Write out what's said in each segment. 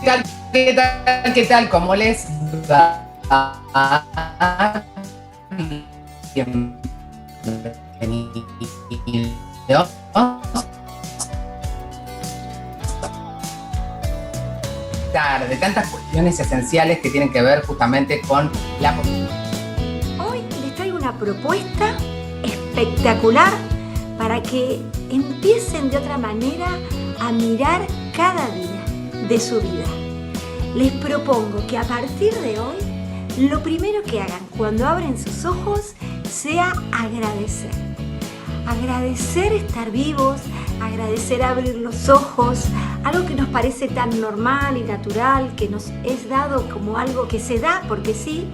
tal? ¿Qué tal? ¿Qué tal? ¿Cómo les va? Bienvenidos de tantas cuestiones esenciales que tienen que ver justamente con la... Hoy les traigo una propuesta espectacular para que empiecen de otra manera a mirar cada día de su vida. Les propongo que a partir de hoy, lo primero que hagan cuando abren sus ojos sea agradecer. Agradecer estar vivos, agradecer abrir los ojos, algo que nos parece tan normal y natural, que nos es dado como algo que se da porque sí,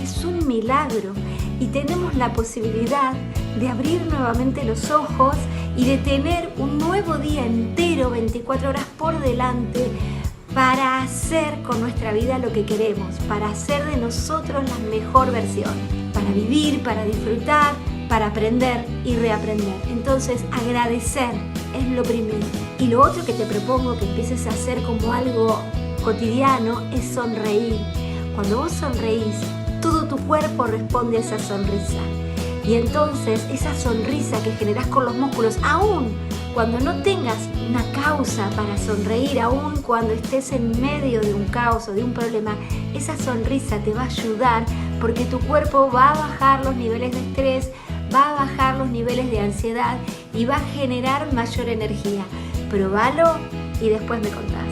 es un milagro y tenemos la posibilidad de abrir nuevamente los ojos y de tener un nuevo día entero, 24 horas por delante, para hacer con nuestra vida lo que queremos, para hacer de nosotros la mejor versión, para vivir, para disfrutar, para aprender y reaprender. Entonces, agradecer es lo primero. Y lo otro que te propongo que empieces a hacer como algo cotidiano es sonreír. Cuando vos sonreís, todo tu cuerpo responde a esa sonrisa. Y entonces, esa sonrisa que generás con los músculos, aún cuando no tengas una causa para sonreír, aún cuando estés en medio de un caos o de un problema, esa sonrisa te va a ayudar porque tu cuerpo va a bajar los niveles de estrés, va a bajar los niveles de ansiedad y va a generar mayor energía. Probalo y después me contás.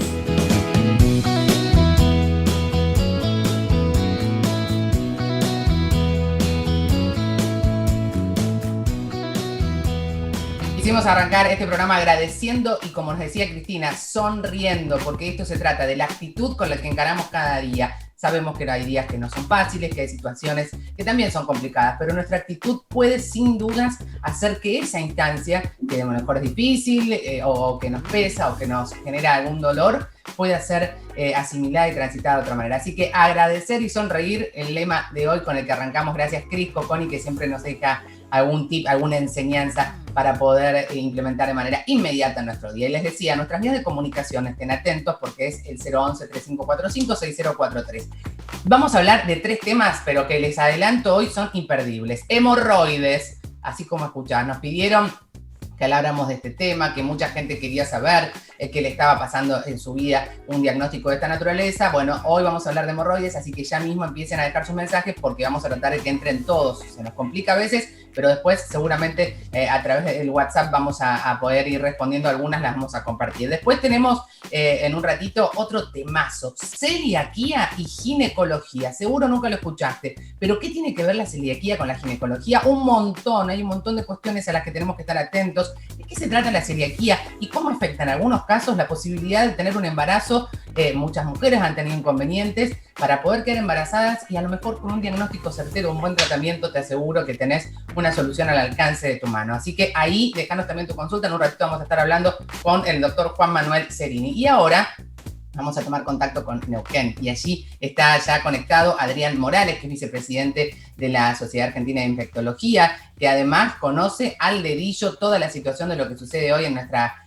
Quisimos arrancar este programa agradeciendo y, como nos decía Cristina, sonriendo, porque esto se trata de la actitud con la que encaramos cada día. Sabemos que hay días que no son fáciles, que hay situaciones que también son complicadas, pero nuestra actitud puede sin dudas hacer que esa instancia, que a lo mejor es difícil o que nos pesa o que nos genera algún dolor, pueda ser asimilada y transitada de otra manera. Así que agradecer y sonreír, el lema de hoy con el que arrancamos. Gracias Cris Coconi, que siempre nos deja algún tip, alguna enseñanza para poder implementar de manera inmediata nuestro día. Y les decía, nuestras vías de comunicación, estén atentos porque es el 011-3545-6043. Vamos a hablar de 3 temas, pero que les adelanto hoy son imperdibles. Hemorroides, así como escuchás, nos pidieron que habláramos de este tema, que mucha gente quería saber qué le estaba pasando en su vida, un diagnóstico de esta naturaleza. Bueno, hoy vamos a hablar de hemorroides, así que ya mismo empiecen a dejar sus mensajes porque vamos a tratar de que entren todos. Se nos complica a veces, pero después seguramente a través del WhatsApp vamos a poder ir respondiendo algunas, las vamos a compartir. Después tenemos en un ratito otro temazo, celiaquía y ginecología. Seguro nunca lo escuchaste, pero ¿qué tiene que ver la celiaquía con la ginecología? Un montón, hay un montón de cuestiones a las que tenemos que estar atentos. ¿De qué se trata la celiaquía y cómo afecta en algunos casos la posibilidad de tener un embarazo? Muchas mujeres han tenido inconvenientes para poder quedar embarazadas y a lo mejor con un diagnóstico certero, un buen tratamiento, te aseguro que tenés una solución al alcance de tu mano. Así que ahí déjanos también tu consulta. En un ratito vamos a estar hablando con el doctor Juan Manuel Cerini. Y ahora vamos a tomar contacto con Neuquén y allí está ya conectado Adrián Morales, que es vicepresidente de la Sociedad Argentina de Infectología, que además conoce al dedillo toda la situación de lo que sucede hoy en nuestra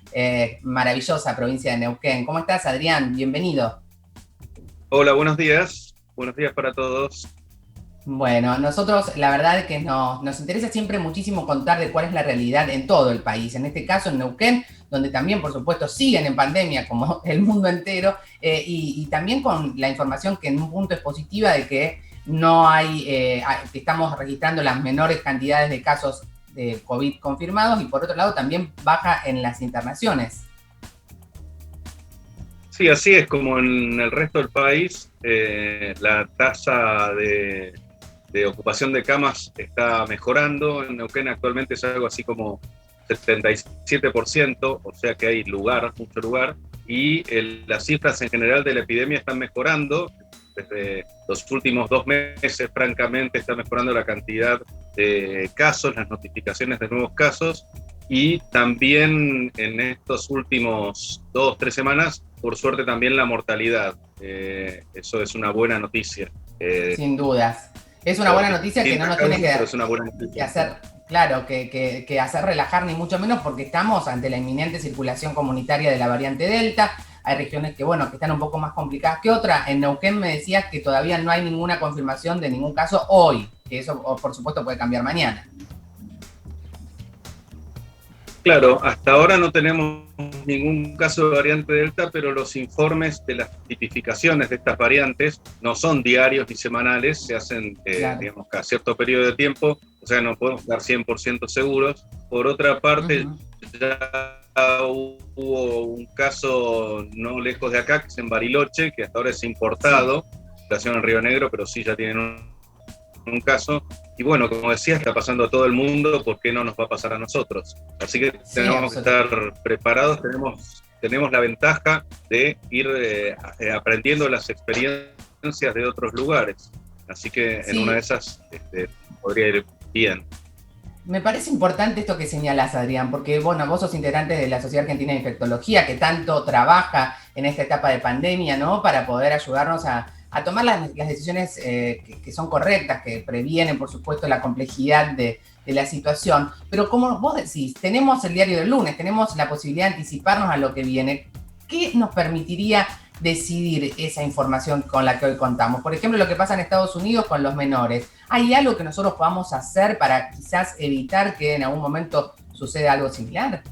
maravillosa provincia de Neuquén. ¿Cómo estás, Adrián? Bienvenido. Hola, buenos días. Buenos días para todos. Bueno, nosotros la verdad es que nos interesa siempre muchísimo contar de cuál es la realidad en todo el país. En este caso en Neuquén, donde también, por supuesto, siguen en pandemia como el mundo entero, y también con la información que en un punto es positiva de que no hay, que estamos registrando las menores cantidades de casos de COVID confirmados y por otro lado también baja en las internaciones. Sí, así es, como en el resto del país, la tasa de ocupación de camas está mejorando. En Neuquén actualmente es algo así como 77%, o sea que hay mucho lugar, y las cifras en general de la epidemia están mejorando. Desde los últimos 2 meses, francamente, está mejorando la cantidad de casos, las notificaciones de nuevos casos, y también en estos últimos 2-3 semanas, por suerte, también la mortalidad. Eso es una buena noticia. Sin dudas. Es una buena noticia que no nos tiene que hacer, claro, que hacer relajar ni mucho menos, porque estamos ante la inminente circulación comunitaria de la variante Delta. hay regiones que, bueno, que están un poco más complicadas que otras. En Neuquén me decías que todavía no hay ninguna confirmación de ningún caso hoy, que eso por supuesto puede cambiar mañana. Claro, hasta ahora no tenemos ningún caso de variante Delta, pero los informes de las tipificaciones de estas variantes no son diarios ni semanales, se hacen, Claro. digamos, cada cierto periodo de tiempo, o sea, no podemos estar 100% seguros. Por otra parte, ya hubo un caso no lejos de acá, que es en Bariloche, que hasta ahora es importado, situación en Río Negro, pero sí ya tienen un caso. Y bueno, como decía, está pasando a todo el mundo, ¿por qué no nos va a pasar a nosotros? Así que tenemos que estar preparados, tenemos la ventaja de ir aprendiendo las experiencias de otros lugares. Así que en una de esas podría ir bien. Me parece importante esto que señalas, Adrián, porque bueno, vos sos integrante de la Sociedad Argentina de Infectología, que tanto trabaja en esta etapa de pandemia, ¿no? Para poder ayudarnos a tomar las decisiones que son correctas, que previenen, por supuesto, la complejidad de la situación. Pero como vos decís, tenemos el diario del lunes, tenemos la posibilidad de anticiparnos a lo que viene. ¿Qué nos permitiría decidir esa información con la que hoy contamos? Por ejemplo, lo que pasa en Estados Unidos con los menores. ¿Hay algo que nosotros podamos hacer para quizás evitar que en algún momento suceda algo similar?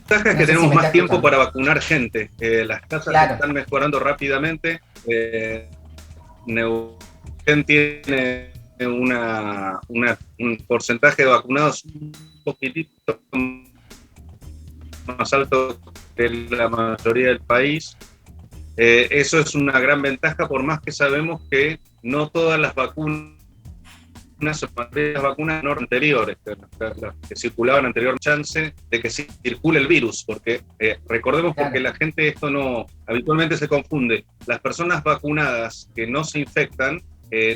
La ventaja es que tenemos más tiempo para vacunar gente. Las tasas están mejorando rápidamente. Neuquén tiene un porcentaje de vacunados un poquitito más alto que la mayoría del país. Eso es una gran ventaja, por más que sabemos que no todas las vacunas no anteriores, las que circulaban anterior, chance de que circule el virus, porque recordemos, porque la gente esto no habitualmente se confunde, las personas vacunadas que no se infectan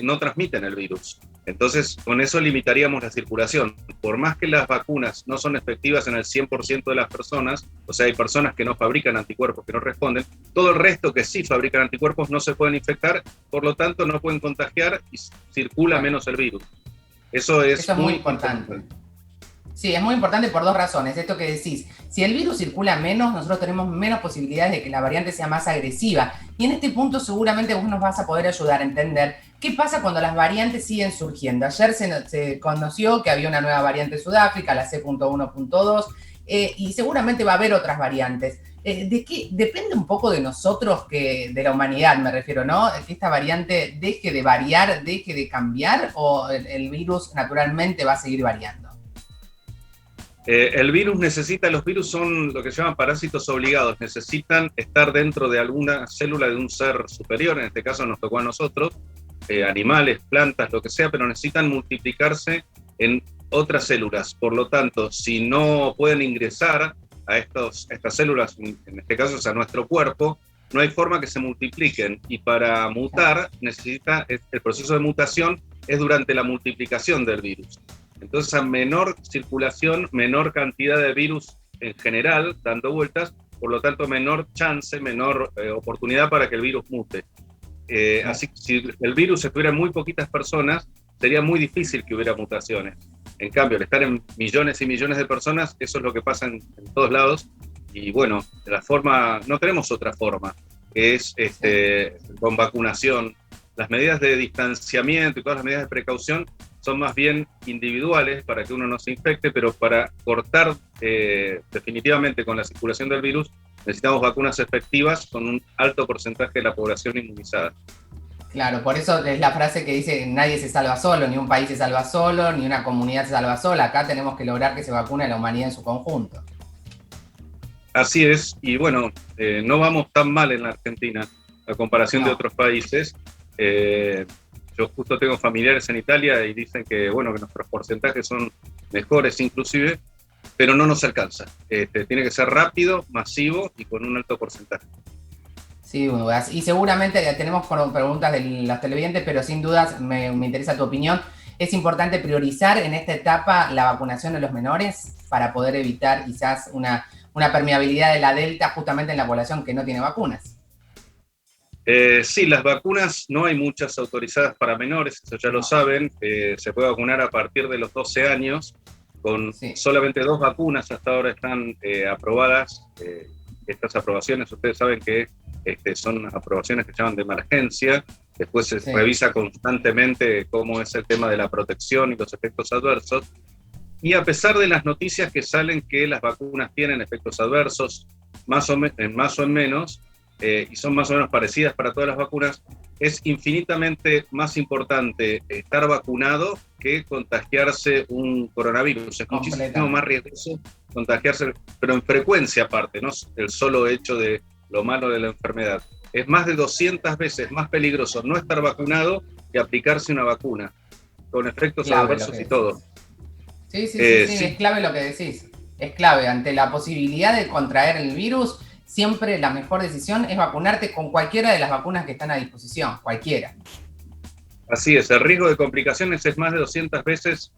no transmiten el virus. Entonces, con eso limitaríamos la circulación. Por más que las vacunas no son efectivas en el 100% de las personas, o sea, hay personas que no fabrican anticuerpos, que no responden, todo el resto que sí fabrican anticuerpos no se pueden infectar, por lo tanto no pueden contagiar y circula menos el virus. Eso es muy importante. Sí, es muy importante por dos razones. Esto que decís, si el virus circula menos, nosotros tenemos menos posibilidades de que la variante sea más agresiva. Y en este punto seguramente vos nos vas a poder ayudar a entender qué pasa cuando las variantes siguen surgiendo. Ayer se conoció que había una nueva variante en Sudáfrica, la C.1.2, y seguramente va a haber otras variantes. ¿De qué? Depende un poco de nosotros, de la humanidad me refiero, ¿no? Que esta variante deje de variar, deje de cambiar, o el virus naturalmente va a seguir variando. Los virus son lo que se llaman parásitos obligados, necesitan estar dentro de alguna célula de un ser superior, en este caso nos tocó a nosotros, animales, plantas, lo que sea, pero necesitan multiplicarse en otras células. Por lo tanto, si no pueden ingresar a estas células, en este caso es a nuestro cuerpo, no hay forma que se multipliquen, y para mutar el proceso de mutación es durante la multiplicación del virus. Entonces, a menor circulación, menor cantidad de virus en general dando vueltas, por lo tanto menor chance, menor oportunidad para que el virus mute. Así que si el virus estuviera en muy poquitas personas, sería muy difícil que hubiera mutaciones. En cambio, al estar en millones y millones de personas, eso es lo que pasa en todos lados. Y bueno, no tenemos otra forma, que es con vacunación. Las medidas de distanciamiento y todas las medidas de precaución son más bien individuales para que uno no se infecte, pero para cortar definitivamente con la circulación del virus necesitamos vacunas efectivas con un alto porcentaje de la población inmunizada. Claro, por eso es la frase que dice: nadie se salva solo, ni un país se salva solo, ni una comunidad se salva sola. Acá tenemos que lograr que se vacune a la humanidad en su conjunto. Así es, y bueno, no vamos tan mal en la Argentina a comparación de otros países. Yo justo tengo familiares en Italia y dicen que, bueno, que nuestros porcentajes son mejores inclusive, pero no nos alcanza. Tiene que ser rápido, masivo y con un alto porcentaje. Sí, y seguramente tenemos preguntas de los televidentes, pero sin dudas me interesa tu opinión. ¿Es importante priorizar en esta etapa la vacunación de los menores para poder evitar quizás una permeabilidad de la Delta justamente en la población que no tiene vacunas? Sí, las vacunas no hay muchas autorizadas para menores, eso ya lo saben. Se puede vacunar a partir de los 12 años. con Sí. solamente 2 vacunas hasta ahora están aprobadas. Estas aprobaciones, ustedes saben que son aprobaciones que se llaman de emergencia. Después se revisa constantemente cómo es el tema de la protección y los efectos adversos. Y a pesar de las noticias que salen que las vacunas tienen efectos adversos, más o menos, y son más o menos parecidas para todas las vacunas, es infinitamente más importante estar vacunado que contagiarse un coronavirus. Es muchísimo más riesgoso contagiarse, pero en frecuencia aparte, no el solo hecho de lo malo de la enfermedad. Es más de 200 veces más peligroso no estar vacunado que aplicarse una vacuna, con efectos adversos y todo. Sí, es clave lo que decís. Es clave, ante la posibilidad de contraer el virus, siempre la mejor decisión es vacunarte con cualquiera de las vacunas que están a disposición, cualquiera. Así es, el riesgo de complicaciones es más de 200 veces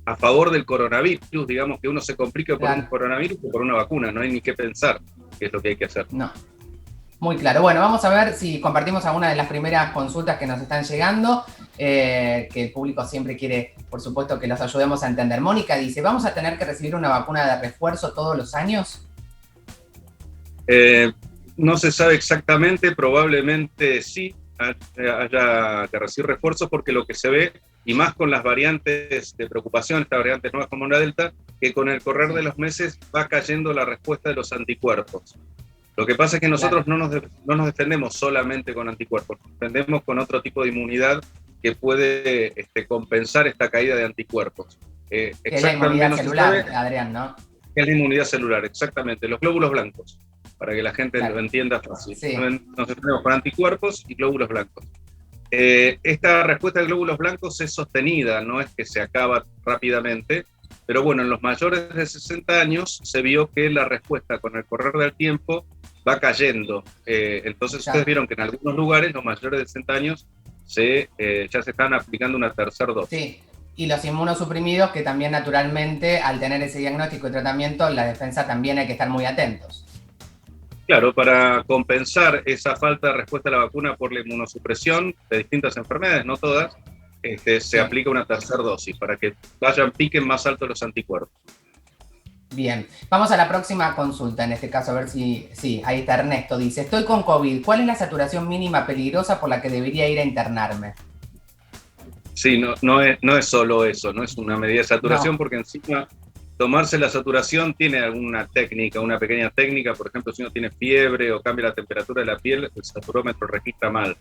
a favor del coronavirus, digamos que uno se complique por un coronavirus que por una vacuna, no hay ni qué pensar qué es lo que hay que hacer. No, muy claro. Bueno, vamos a ver si compartimos alguna de las primeras consultas que nos están llegando, que el público siempre quiere, por supuesto, que los ayudemos a entender. Mónica dice, ¿vamos a tener que recibir una vacuna de refuerzo todos los años? No se sabe exactamente, probablemente sí haya que recibir refuerzos, porque lo que se ve, y más con las variantes de preocupación, estas variantes nuevas como la Delta, que con el correr de los meses va cayendo la respuesta de los anticuerpos. Lo que pasa es que nosotros no nos defendemos solamente con anticuerpos, nos defendemos con otro tipo de inmunidad que puede compensar esta caída de anticuerpos. Que es la inmunidad celular, Adrián, ¿no? Es la inmunidad celular, exactamente, los glóbulos blancos, para que la gente lo entienda fácil. Sí. Nos defendemos con anticuerpos y glóbulos blancos. Esta respuesta de glóbulos blancos es sostenida, no es que se acaba rápidamente, pero bueno, en los mayores de 60 años se vio que la respuesta con el correr del tiempo va cayendo. Entonces ustedes vieron que en algunos lugares los mayores de 60 años ya se están aplicando una tercera dosis. Sí, y los inmunosuprimidos que también naturalmente al tener ese diagnóstico y tratamiento, la defensa también hay que estar muy atentos. Claro, para compensar esa falta de respuesta a la vacuna por la inmunosupresión de distintas enfermedades, no todas, se aplica una tercera dosis para que piquen más alto los anticuerpos. Bien, vamos a la próxima consulta, en este caso, a ver si ahí está Ernesto, dice, estoy con COVID, ¿cuál es la saturación mínima peligrosa por la que debería ir a internarme? Sí, no es solo eso, no es una medida de saturación, porque encima tomarse la saturación tiene alguna técnica, una pequeña técnica. Por ejemplo, si uno tiene fiebre o cambia la temperatura de la piel, el saturómetro registra mal.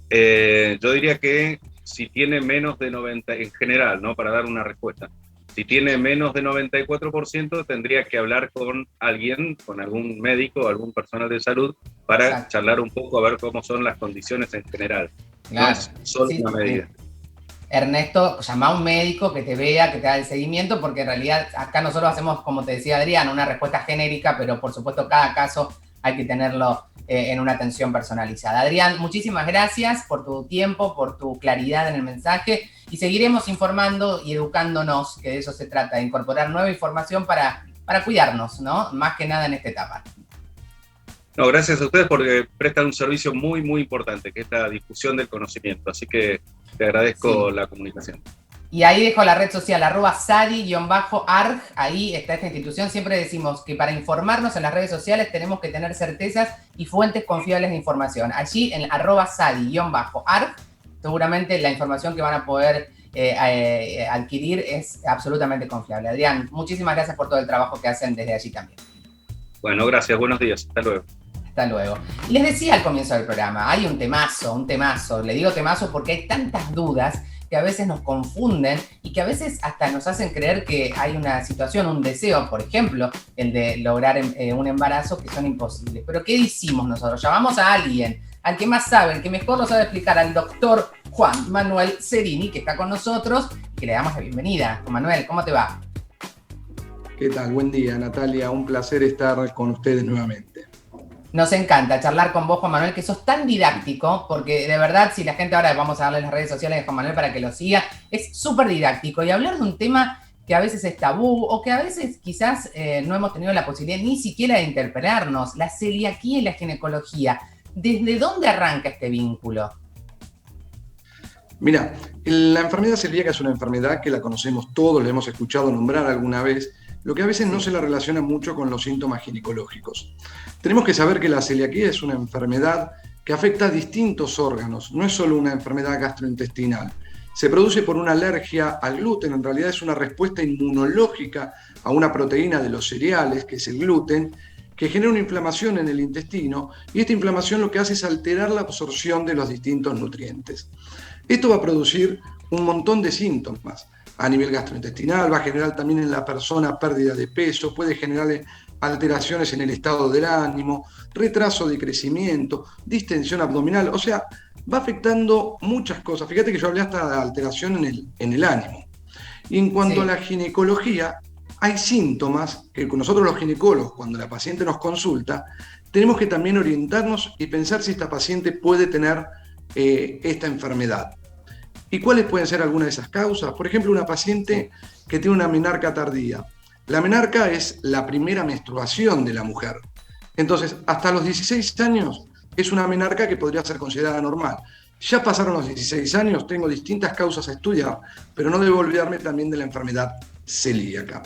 Yo diría que si tiene menos de 90, en general, ¿no? Para dar una respuesta, si tiene menos de 94%, tendría que hablar con alguien, con algún médico, algún personal de salud, para charlar un poco, a ver cómo son las condiciones en general. Claro. No es solo una medida. Ernesto, llama a un médico que te vea, que te haga el seguimiento, porque en realidad acá nosotros hacemos, como te decía Adrián, una respuesta genérica, pero por supuesto cada caso hay que tenerlo en una atención personalizada. Adrián, muchísimas gracias por tu tiempo, por tu claridad en el mensaje, y seguiremos informando y educándonos, que de eso se trata, de incorporar nueva información para cuidarnos, ¿no? Más que nada en esta etapa. No, gracias a ustedes porque prestan un servicio muy, muy importante, que es la difusión del conocimiento. Así que te agradezco la comunicación. Y ahí dejo la red social, @sadi_arg, ahí está esta institución. Siempre decimos que para informarnos en las redes sociales tenemos que tener certezas y fuentes confiables de información. Allí en @sadi_arg, seguramente la información que van a poder adquirir es absolutamente confiable. Adrián, muchísimas gracias por todo el trabajo que hacen desde allí también. Bueno, gracias, buenos días, hasta luego. Hasta luego. Y les decía al comienzo del programa, hay un temazo. Le digo temazo porque hay tantas dudas que a veces nos confunden y que a veces hasta nos hacen creer que hay una situación, un deseo, por ejemplo, el de lograr un embarazo, que son imposibles. Pero ¿qué decimos nosotros? Llamamos a alguien, al que más sabe, el que mejor lo sabe explicar, al doctor Juan Manuel Cerini, que está con nosotros, que le damos la bienvenida. Juan Manuel, ¿cómo te va? ¿Qué tal? Buen día, Natalia. Un placer estar con ustedes nuevamente. Nos encanta charlar con vos, Juan Manuel, que sos tan didáctico, porque de verdad, si la gente ahora, vamos a darle las redes sociales de Juan Manuel para que lo siga, es súper didáctico, y hablar de un tema que a veces es tabú, o que a veces quizás no hemos tenido la posibilidad ni siquiera de interpelarnos, la celiaquía y la ginecología. ¿Desde dónde arranca este vínculo? Mira, la enfermedad celíaca es una enfermedad que la conocemos todos, la hemos escuchado nombrar alguna vez, lo que a veces no se la relaciona mucho con los síntomas ginecológicos. Tenemos que saber que la celiaquía es una enfermedad que afecta a distintos órganos, no es solo una enfermedad gastrointestinal. Se produce por una alergia al gluten, en realidad es una respuesta inmunológica a una proteína de los cereales, que es el gluten, que genera una inflamación en el intestino, y esta inflamación lo que hace es alterar la absorción de los distintos nutrientes. Esto va a producir un montón de síntomas a nivel gastrointestinal, va a generar también en la persona pérdida de peso, puede generar alteraciones en el estado del ánimo, retraso de crecimiento, distensión abdominal, o sea, va afectando muchas cosas. Fíjate que yo hablé hasta de alteración en el ánimo. Y en cuanto a la ginecología, hay síntomas que nosotros los ginecólogos, cuando la paciente nos consulta, tenemos que también orientarnos y pensar si esta paciente puede tener esta enfermedad. ¿Y cuáles pueden ser algunas de esas causas? Por ejemplo, una paciente que tiene una menarca tardía. La menarca es la primera menstruación de la mujer. Entonces, hasta los 16 años es una menarca que podría ser considerada normal. Ya pasaron los 16 años, tengo distintas causas a estudiar, pero no debo olvidarme también de la enfermedad celíaca.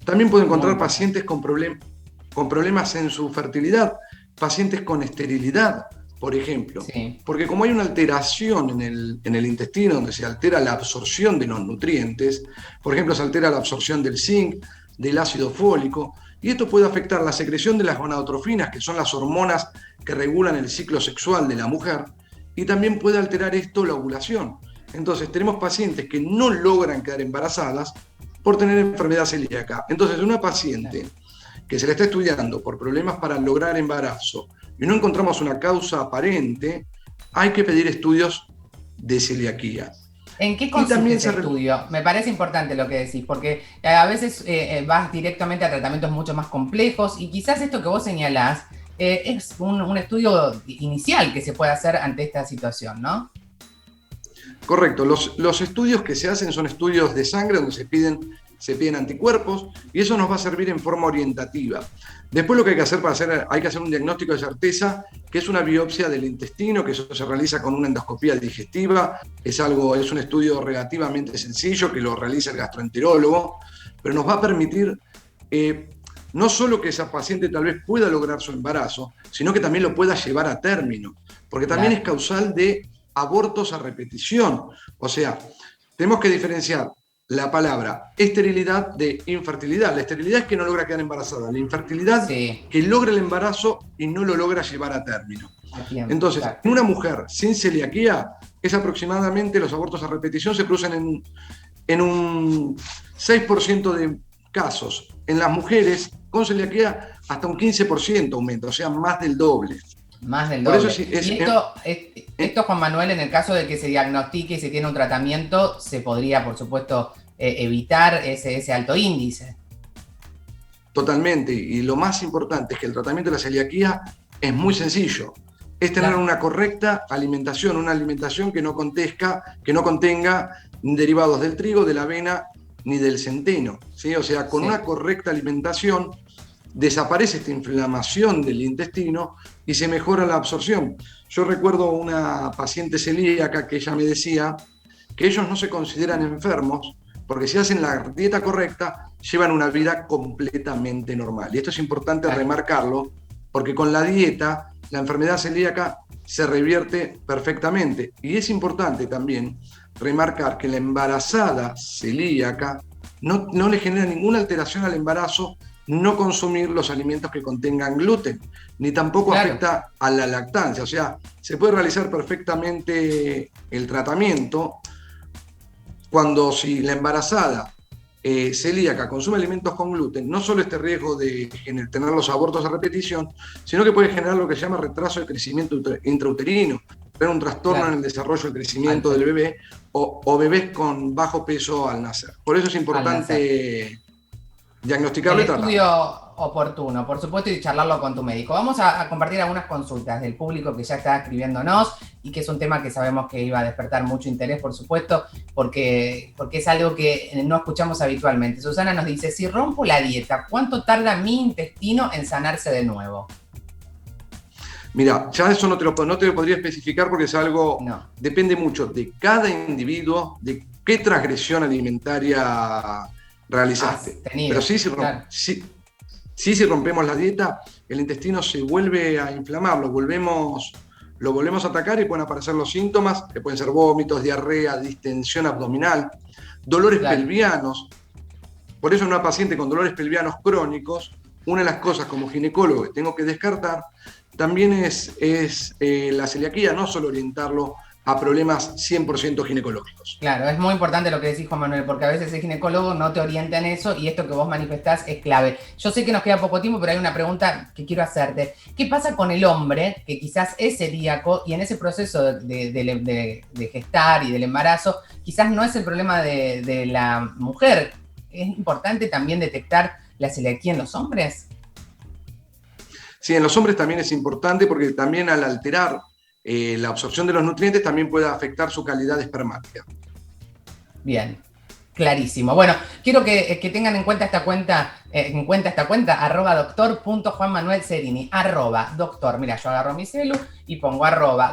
También puedo encontrar pacientes con problemas en su fertilidad, pacientes con esterilidad, por ejemplo. Sí. Porque como hay una alteración en el intestino, donde se altera la absorción de los nutrientes, por ejemplo, se altera la absorción del zinc, del ácido fólico, y esto puede afectar la secreción de las gonadotrofinas, que son las hormonas que regulan el ciclo sexual de la mujer, y también puede alterar esto la ovulación. Entonces tenemos pacientes que no logran quedar embarazadas por tener enfermedad celíaca. Entonces una paciente que se le está estudiando por problemas para lograr embarazo y no encontramos una causa aparente, hay que pedir estudios de celiaquía. ¿En qué consiste ese estudio? Me parece importante lo que decís, porque a veces vas directamente a tratamientos mucho más complejos y quizás esto que vos señalás es un estudio inicial que se puede hacer ante esta situación, ¿no? Correcto. Los estudios que se hacen son estudios de sangre donde se piden anticuerpos y eso nos va a servir en forma orientativa. Después lo que hay que hacer hay que hacer un diagnóstico de certeza, que es una biopsia del intestino, que eso se realiza con una endoscopía digestiva. Es un estudio relativamente sencillo que lo realiza el gastroenterólogo, pero nos va a permitir no solo que esa paciente tal vez pueda lograr su embarazo, sino que también lo pueda llevar a término, porque también es causal de abortos a repetición. O sea, tenemos que diferenciar la palabra esterilidad de infertilidad. La esterilidad es que no logra quedar embarazada. La infertilidad que logra el embarazo y no lo logra llevar a término. Entonces, en una mujer sin celiaquía, es aproximadamente los abortos a repetición se producen en un 6% de casos. En las mujeres con celiaquía hasta un 15% aumento, o sea, más del doble. Más del doble. Por eso esto, Juan Manuel, en el caso de que se diagnostique y se tiene un tratamiento, se podría, por supuesto, evitar ese alto índice. Totalmente. Y lo más importante es que el tratamiento de la celiaquía es muy sencillo. Es tener una correcta alimentación, una alimentación que no contenga derivados del trigo, de la avena ni del centeno, ¿sí? O sea, con una correcta alimentación desaparece esta inflamación del intestino y se mejora la absorción. Yo recuerdo una paciente celíaca que ella me decía que ellos no se consideran enfermos porque si hacen la dieta correcta llevan una vida completamente normal. Y esto es importante remarcarlo porque con la dieta la enfermedad celíaca se revierte perfectamente. Y es importante también remarcar que la embarazada celíaca no le genera ninguna alteración al embarazo no consumir los alimentos que contengan gluten, ni tampoco afecta a la lactancia. O sea, se puede realizar perfectamente el tratamiento cuando si la embarazada celíaca consume alimentos con gluten, no solo este riesgo de tener los abortos a repetición, sino que puede generar lo que se llama retraso de crecimiento intrauterino, tener un trastorno en el desarrollo del crecimiento del bebé o bebés con bajo peso al nacer. Por eso es importante diagnosticarlo y tratarlo. Estudio oportuno, por supuesto, y charlarlo con tu médico. Vamos a compartir algunas consultas del público que ya está escribiéndonos y que es un tema que sabemos que iba a despertar mucho interés, por supuesto, porque es algo que no escuchamos habitualmente. Susana nos dice, si rompo la dieta, ¿cuánto tarda mi intestino en sanarse de nuevo? Mira, ya eso no te lo podría especificar porque es algo, No. depende mucho de cada individuo, de qué transgresión alimentaria realizaste. Has tenido, Pero sí, claro. si rompemos la dieta, el intestino se vuelve a inflamar, lo volvemos a atacar y pueden aparecer los síntomas, que pueden ser vómitos, diarrea, distensión abdominal, dolores Claro. pelvianos. Por eso en una paciente con dolores pelvianos crónicos, una de las cosas como ginecólogo que tengo que descartar también es la celiaquía, no solo orientarlo a problemas 100% ginecológicos. Claro, es muy importante lo que decís, Juan Manuel, porque a veces el ginecólogo no te orienta en eso y esto que vos manifestás es clave. Yo sé que nos queda poco tiempo, pero hay una pregunta que quiero hacerte. ¿Qué pasa con el hombre que quizás es celíaco y en ese proceso de gestar y del embarazo, quizás no es el problema de la mujer? ¿Es importante también detectar la celiaquía en los hombres? Sí, en los hombres también es importante porque también al alterar la absorción de los nutrientes también puede afectar su calidad espermática. Bien, clarísimo. Bueno, quiero que tengan en cuenta esta cuenta, @doctor.juanmanuelcerini, @doctor. Mira, yo agarro mi celu y pongo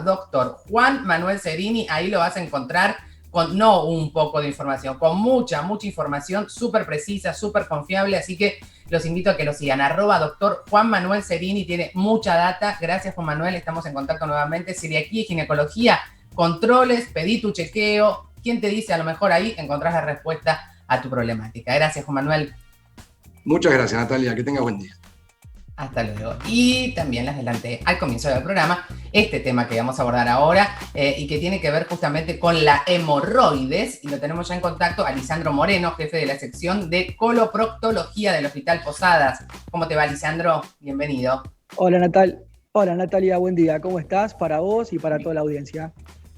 @doctor Juan Manuel Cerini, ahí lo vas a encontrar con no un poco de información, con mucha información súper precisa, súper confiable, así que los invito a que lo sigan, @doctor Juan Manuel Cerini, tiene mucha data. Gracias, Juan Manuel, estamos en contacto nuevamente. Celiaquía y ginecología, controles, pedí tu chequeo. ¿Quién te dice? A lo mejor ahí encontrás la respuesta a tu problemática. Gracias, Juan Manuel. Muchas gracias, Natalia, que tenga buen día. Hasta luego. Y también les adelanté al comienzo del programa este tema que vamos a abordar ahora y que tiene que ver justamente con la hemorroides, y lo tenemos ya en contacto a Lisandro Moreno, jefe de la sección de coloproctología del Hospital Posadas. ¿Cómo te va, Lisandro? Bienvenido. Hola Natalia, buen día. ¿Cómo estás? Para vos y para toda la audiencia.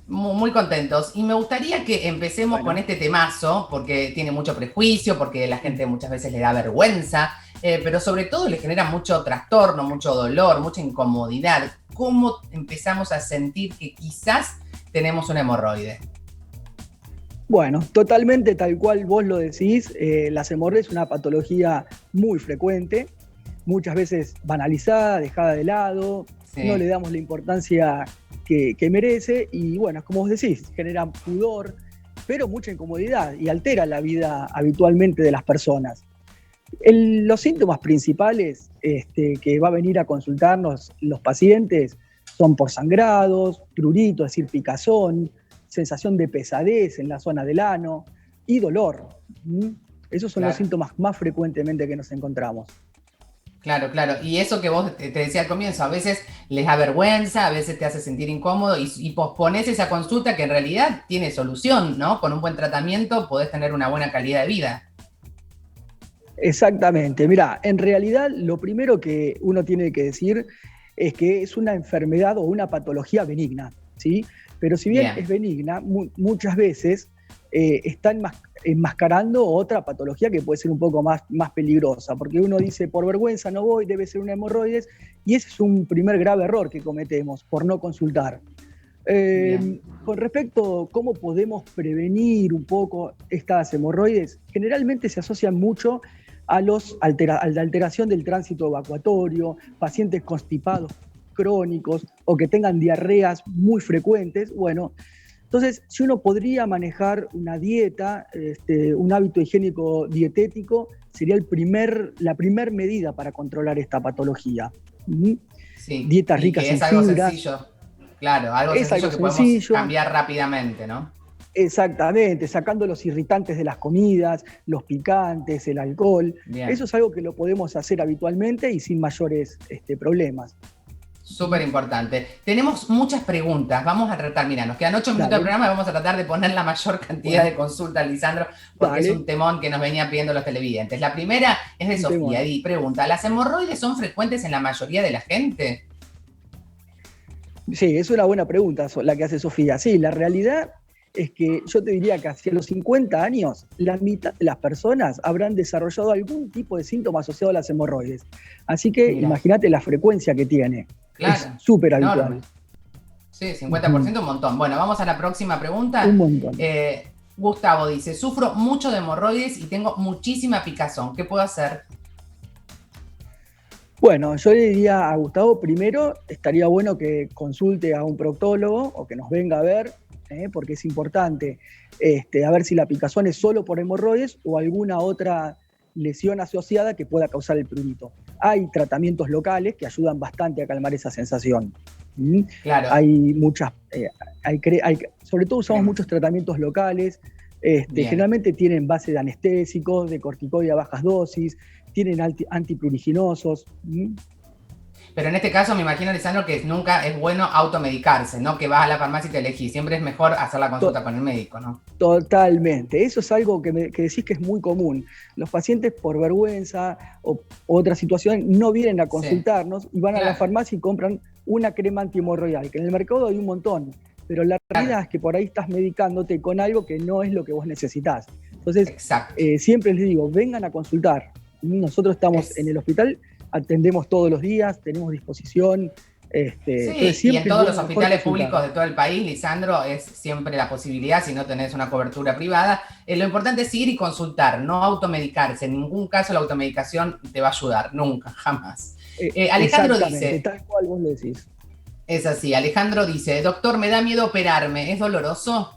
Muy contentos. Y me gustaría que empecemos con este temazo, porque tiene mucho prejuicio, porque la gente muchas veces le da vergüenza, pero sobre todo le genera mucho trastorno, mucho dolor, mucha incomodidad. ¿Cómo empezamos a sentir que quizás tenemos una hemorroide? Bueno, totalmente tal cual vos lo decís, las hemorroides es una patología muy frecuente, muchas veces banalizada, dejada de lado, sí. No le damos la importancia que merece y bueno, como vos decís, genera pudor, pero mucha incomodidad y altera la vida habitualmente de las personas. Los síntomas principales que va a venir a consultarnos los pacientes son por sangrados, prurito, es decir, picazón, sensación de pesadez en la zona del ano y dolor. Esos son los síntomas más frecuentemente que nos encontramos. Claro. Y eso que vos te decía al comienzo, a veces les da vergüenza, a veces te hace sentir incómodo y posponés esa consulta que en realidad tiene solución, ¿no? Con un buen tratamiento podés tener una buena calidad de vida. Exactamente. Mirá, en realidad lo primero que uno tiene que decir es que es una enfermedad o una patología benigna, ¿sí? Pero si bien es benigna, muchas veces está enmascarando otra patología que puede ser un poco más peligrosa, porque uno dice, por vergüenza no voy, debe ser una hemorroides, y ese es un primer grave error que cometemos, por no consultar. Con respecto a cómo podemos prevenir un poco estas hemorroides, generalmente se asocian mucho a la alteración del tránsito evacuatorio, pacientes constipados crónicos o que tengan diarreas muy frecuentes. Bueno, entonces, si uno podría manejar una dieta, un hábito higiénico dietético, sería la primer medida para controlar esta patología. Sí, dietas ricas en fibra. Algo sencillo, claro, algo sencillo que podemos cambiar rápidamente, ¿no? Exactamente, sacando los irritantes de las comidas, los picantes, el alcohol. Bien. Eso es algo que lo podemos hacer habitualmente y sin mayores problemas. Súper importante. Tenemos muchas preguntas. Vamos a tratar, mira, nos quedan 8 minutos de programa y vamos a tratar de poner la mayor cantidad de consultas, Lisandro, porque es un temón que nos venían pidiendo los televidentes. La primera es de Sofía y pregunta, ¿las hemorroides son frecuentes en la mayoría de la gente? Sí, es una buena pregunta la que hace Sofía. Sí, la realidad es que yo te diría que hacia los 50 años, la mitad de las personas habrán desarrollado algún tipo de síntoma asociado a las hemorroides. Así que imagínate la frecuencia que tiene. Claro, es súper habitual. Sí, 50%, un montón. Bueno, vamos a la próxima pregunta. Un montón. Gustavo dice, sufro mucho de hemorroides y tengo muchísima picazón. ¿Qué puedo hacer? Bueno, yo le diría a Gustavo, primero estaría bueno que consulte a un proctólogo o que nos venga a ver, porque es importante a ver si la picazón es solo por hemorroides o alguna otra lesión asociada que pueda causar el prurito. Hay tratamientos locales que ayudan bastante a calmar esa sensación. Claro. Hay muchas, sobre todo usamos muchos tratamientos locales. Generalmente tienen base de anestésicos, de corticoide a bajas dosis, tienen antipruriginosos. Pero en este caso me imagino, Lisandro, que nunca es bueno automedicarse, ¿no? Que vas a la farmacia y te elegís. Siempre es mejor hacer la consulta con el médico, ¿no? Totalmente. Eso es algo que decís que es muy común. Los pacientes por vergüenza o otra situación no vienen a consultarnos y van a la farmacia y compran una crema antihemorroidal, que en el mercado hay un montón. Pero la realidad es que por ahí estás medicándote con algo que no es lo que vos necesitás. Entonces, siempre les digo, vengan a consultar. Nosotros estamos en el hospital, atendemos todos los días, tenemos disposición. Sí, y en todos los hospitales públicos de todo el país, Lisandro, es siempre la posibilidad, si no tenés una cobertura privada. Lo importante es ir y consultar, no automedicarse. En ningún caso la automedicación te va a ayudar, nunca, jamás. Alejandro dice... tal cual vos lo decís. Es así, Alejandro dice, doctor, me da miedo operarme, ¿es doloroso?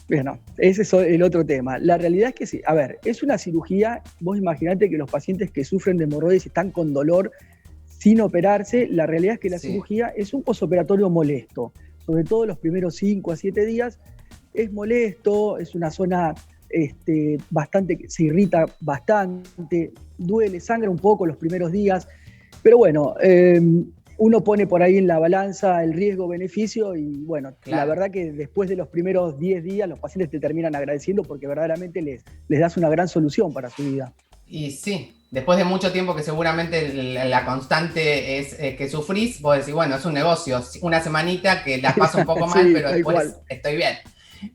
Bueno, ese es el otro tema. La realidad es que sí. A ver, es una cirugía. Vos imaginate que los pacientes que sufren de hemorroides están con dolor sin operarse. La realidad es que la cirugía es un posoperatorio molesto. Sobre todo los primeros 5 a 7 días es molesto, es una zona bastante, se irrita bastante, duele, sangra un poco los primeros días. Pero bueno, uno pone por ahí en la balanza el riesgo-beneficio y bueno, la verdad que después de los primeros 10 días los pacientes te terminan agradeciendo porque verdaderamente les das una gran solución para su vida. Y sí, después de mucho tiempo que seguramente la constante es que sufrís, vos decís, bueno, es un negocio, una semanita que la paso un poco mal, pero después estoy bien.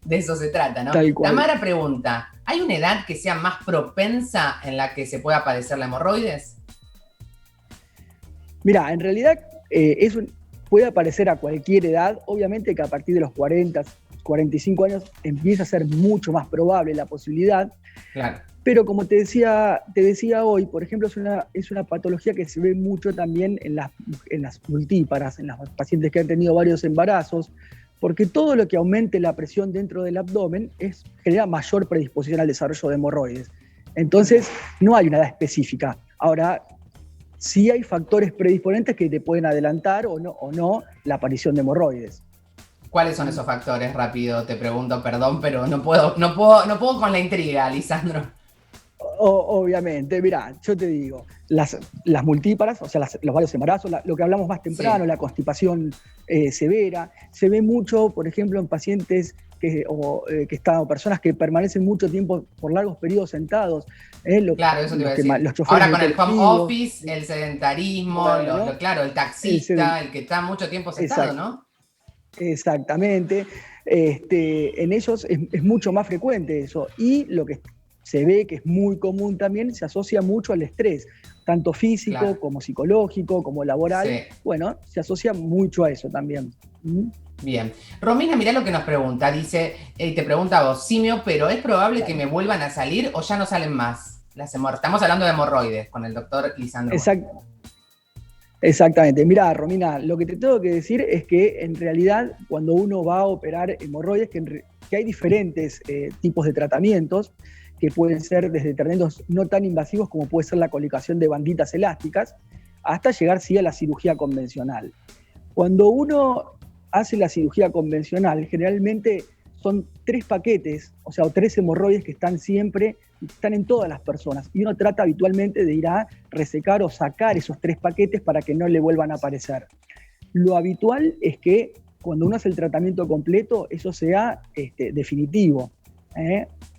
De eso se trata, ¿no? Tamara pregunta, ¿hay una edad que sea más propensa en la que se pueda padecer la hemorroides? Mira, en realidad puede aparecer a cualquier edad, obviamente que a partir de los 40, 45 años empieza a ser mucho más probable la posibilidad. Claro. Pero como te decía hoy, por ejemplo, es una patología que se ve mucho también en las multíparas, en las pacientes que han tenido varios embarazos, porque todo lo que aumente la presión dentro del abdomen genera mayor predisposición al desarrollo de hemorroides. Entonces, no hay una edad específica. Ahora, sí hay factores predisponentes que te pueden adelantar o no la aparición de hemorroides. ¿Cuáles son esos factores? Rápido te pregunto, perdón, pero no puedo con la intriga, Lisandro. Obviamente, mirá, yo te digo, las multíparas, o sea, los varios embarazos, lo que hablamos más temprano, la constipación severa, se ve mucho, por ejemplo, en pacientes o personas que permanecen mucho tiempo por largos periodos sentados. Claro, eso te iba a decir. Ahora con el home office, el sedentarismo, el taxista, el que está mucho tiempo sentado, ¿no? Exactamente. En ellos es mucho más frecuente eso. Y lo que se ve que es muy común también, se asocia mucho al estrés, tanto físico como psicológico, como laboral. Sí. Bueno, se asocia mucho a eso también. Bien. Romina, mirá lo que nos pregunta. Dice, te pregunta a vos, ¿sí me opero? ¿Es probable que me vuelvan a salir o ya no salen más las hemorroides? Estamos hablando de hemorroides con el doctor Lisandro. Exactamente. Mirá, Romina, lo que te tengo que decir es que en realidad cuando uno va a operar hemorroides, que hay diferentes tipos de tratamientos, que pueden ser desde tratamientos no tan invasivos como puede ser la colocación de banditas elásticas, hasta llegar sí a la cirugía convencional. Cuando uno hace la cirugía convencional, generalmente son 3 paquetes, o 3 hemorroides que están en todas las personas, y uno trata habitualmente de ir a resecar o sacar esos 3 paquetes para que no le vuelvan a aparecer. Lo habitual es que cuando uno hace el tratamiento completo, eso sea definitivo.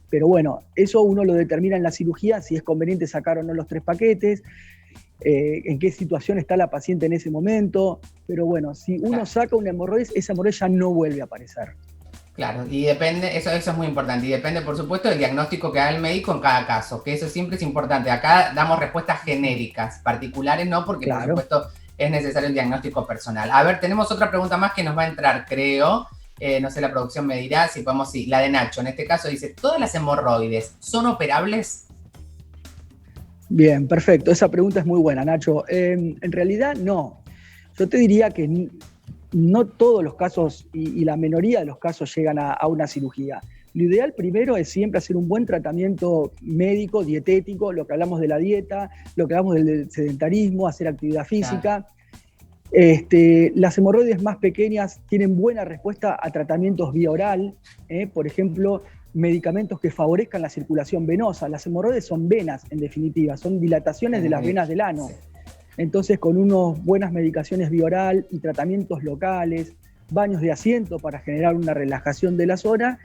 Pero bueno, eso uno lo determina en la cirugía, si es conveniente sacar o no los 3 paquetes, en qué situación está la paciente en ese momento. Pero bueno, si uno saca una hemorroides, esa hemorroides ya no vuelve a aparecer. Claro, y depende, eso es muy importante, y depende, por supuesto, del diagnóstico que haga el médico en cada caso, que eso siempre es importante. Acá damos respuestas genéricas, particulares no, porque por supuesto es necesario el diagnóstico personal. A ver, tenemos otra pregunta más que nos va a entrar, creo. No sé, la producción me dirá si podemos, la de Nacho, en este caso dice, ¿todas las hemorroides son operables? Bien, perfecto. Esa pregunta es muy buena, Nacho. En realidad, no. Yo te diría que no todos los casos y la minoría de los casos llegan a una cirugía. Lo ideal primero es siempre hacer un buen tratamiento médico, dietético, lo que hablamos de la dieta, lo que hablamos del sedentarismo, hacer actividad física. Las hemorroides más pequeñas tienen buena respuesta a tratamientos vía oral, por ejemplo, medicamentos que favorezcan la circulación venosa. Las hemorroides son venas, en definitiva, son dilataciones de las venas del ano. Entonces, con unas buenas medicaciones vía oral y tratamientos locales, baños de asiento para generar una relajación de la zona,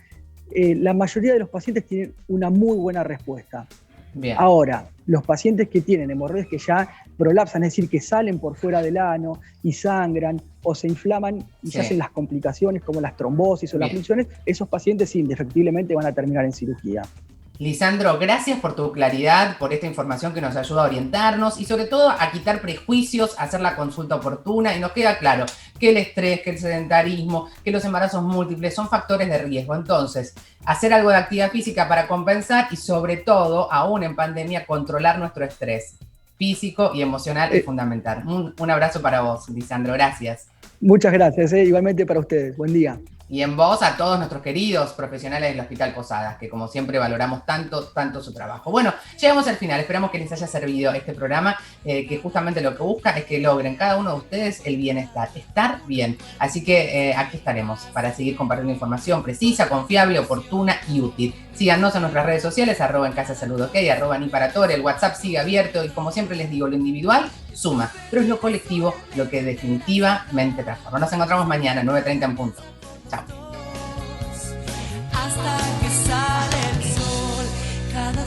la mayoría de los pacientes tienen una muy buena respuesta. Bien. Ahora, los pacientes que tienen hemorroides que ya prolapsan, es decir, que salen por fuera del ano y sangran o se inflaman y se hacen las complicaciones como las trombosis o las fricciones, esos pacientes sí, indefectiblemente van a terminar en cirugía. Lisandro, gracias por tu claridad, por esta información que nos ayuda a orientarnos y sobre todo a quitar prejuicios, a hacer la consulta oportuna, y nos queda claro que el estrés, que el sedentarismo, que los embarazos múltiples son factores de riesgo. Entonces, hacer algo de actividad física para compensar y sobre todo, aún en pandemia, controlar nuestro estrés físico y emocional es fundamental. Un abrazo para vos, Lisandro, gracias. Muchas gracias, igualmente para ustedes. Buen día. Y en vos a todos nuestros queridos profesionales del Hospital Posadas, que como siempre valoramos tanto su trabajo. Bueno, llegamos al final, esperamos que les haya servido este programa, que justamente lo que busca es que logren cada uno de ustedes el bienestar, estar bien. Así que aquí estaremos para seguir compartiendo información precisa, confiable, oportuna y útil. Síganos en nuestras redes sociales, @encasasaludok, @niparatore, el WhatsApp sigue abierto y como siempre les digo, lo individual suma, pero es lo colectivo lo que definitivamente transforma. Nos encontramos mañana, 9:30 en punto. Chao. Hasta que sale el sol, cada